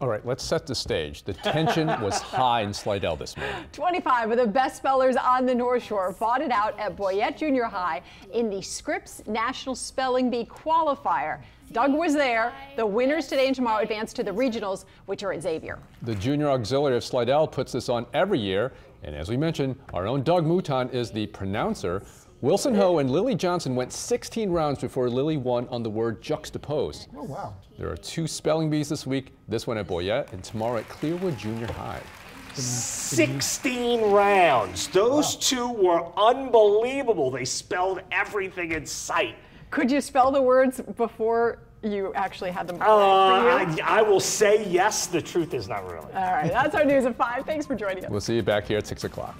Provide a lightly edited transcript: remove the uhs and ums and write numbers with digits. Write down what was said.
All right, let's set the stage. The tension was high in Slidell this morning. 25 of the best spellers on the North Shore fought it out at Boyet Junior High in the Scripps National Spelling Bee Qualifier. Doug was there. The winners today and tomorrow advance to the regionals, which are at Xavier. The Junior Auxiliary of Slidell puts this on every year, and as we mentioned, our own Doug Mouton is the pronouncer. Wilson Ho and Lily Johnson went 16 rounds before Lily won on the word juxtapose. Oh, wow. There are 2 spelling bees this week, this one at Boyet and tomorrow at Clearwood Junior High. 16 rounds. Those 2 were unbelievable. They spelled everything in sight. Could you spell the words before you actually had them? I will say yes. The truth is not really. All right, that's our news at 5. Thanks for joining us. We'll see you back here at 6 o'clock.